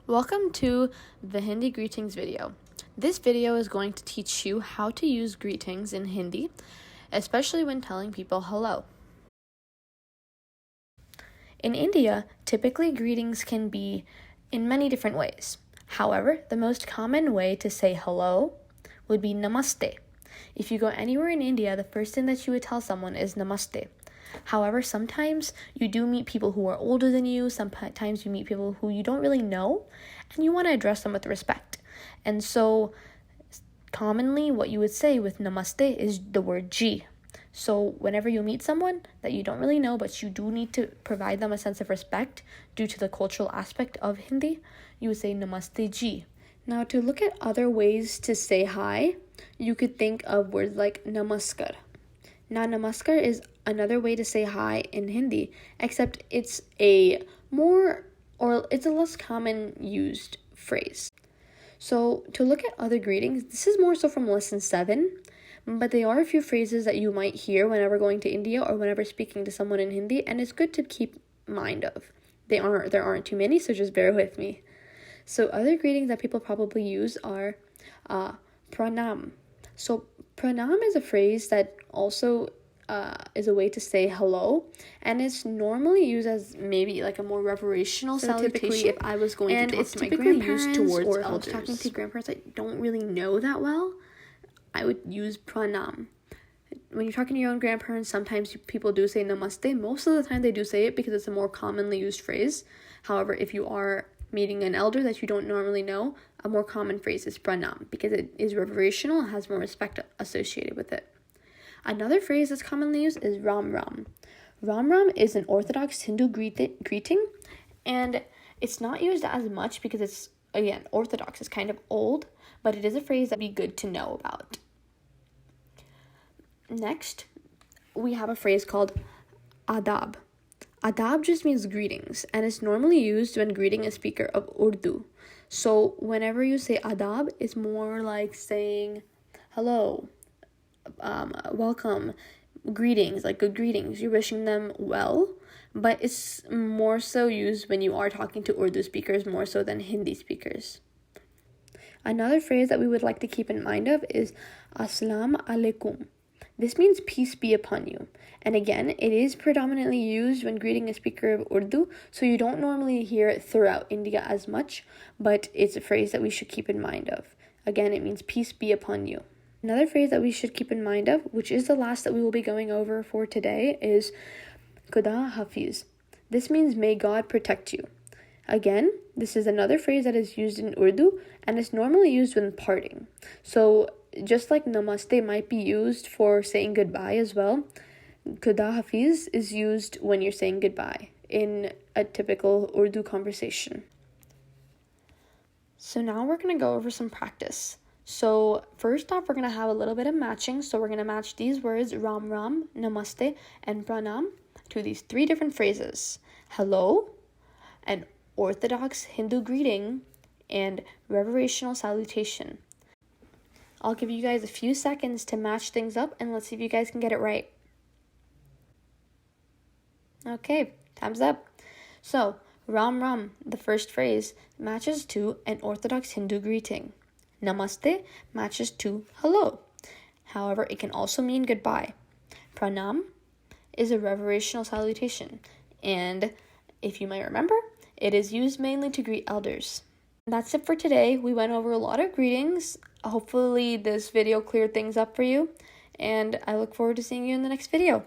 Welcome to the Hindi greetings video. This video is going to teach you how to use greetings in Hindi, especially when telling people hello. In India, typically greetings can be in many different ways. However, the most common way to say hello would be Namaste. If you go anywhere in India, the first thing that you would tell someone is Namaste. However, sometimes you do meet people who are older than you, sometimes you meet people who you don't really know, and you want to address them with respect. And so, commonly what you would say with Namaste is the word ji. So whenever you meet someone that you don't really know, but you do need to provide them a sense of respect due to the cultural aspect of Hindi, you would say Namaste ji. Now, to look at other ways to say hi, you could think of words like namaskar. Now, namaskar is another way to say hi in Hindi, except it's a less common used phrase. So, to look at other greetings, this is more so from lesson 7, but there are a few phrases that you might hear whenever going to India or whenever speaking to someone in Hindi, and it's good to keep mind of. There aren't too many, so just bear with me. So, other greetings that people probably use are pranam. So, pranam is a phrase that also is a way to say hello, and it's normally used as maybe like a more reverational salutation. Typically, if I was going to talk to my grandparents, or if I was talking to grandparents I don't really know that well, I would use pranam. When you're talking to your own grandparents, sometimes people do say namaste. Most of the time they do say it because it's a more commonly used phrase. However, if you are meeting an elder that you don't normally know, a more common phrase is pranam because it is reverational and has more respect associated with it. Another phrase that's commonly used is ram ram. Ram ram is an orthodox Hindu greeting, and it's not used as much because it's, again, orthodox. It's kind of old, but it is a phrase that would be good to know about. Next, we have a phrase called adab. Adab just means greetings, and it's normally used when greeting a speaker of Urdu. So whenever you say adab, it's more like saying hello, welcome, greetings, like good greetings. You're wishing them well, but it's more so used when you are talking to Urdu speakers more so than Hindi speakers. Another phrase that we would like to keep in mind of is Assalam alaikum. This means peace be upon you. And again, it is predominantly used when greeting a speaker of Urdu, so you don't normally hear it throughout India as much, but it's a phrase that we should keep in mind of. Again, it means peace be upon you. Another phrase that we should keep in mind of, which is the last that we will be going over for today, is Khuda Hafiz. This means may God protect you. Again, this is another phrase that is used in Urdu, and it's normally used when parting. So just like Namaste might be used for saying goodbye as well, Khuda Hafiz is used when you're saying goodbye in a typical Urdu conversation. So now we're going to go over some practice. So first off, we're going to have a little bit of matching. So we're going to match these words, Ram Ram, Namaste, and Pranam, to these 3 different phrases. Hello, an orthodox Hindu greeting, and reverational salutation. I'll give you guys a few seconds to match things up, and let's see if you guys can get it right. Okay, time's up. So, Ram Ram, the first phrase, matches to an orthodox Hindu greeting. Namaste matches to hello. However, it can also mean goodbye. Pranam is a reverational salutation, and if you might remember, it is used mainly to greet elders. That's it for today. We went over a lot of greetings. Hopefully this video cleared things up for you, and I look forward to seeing you in the next video.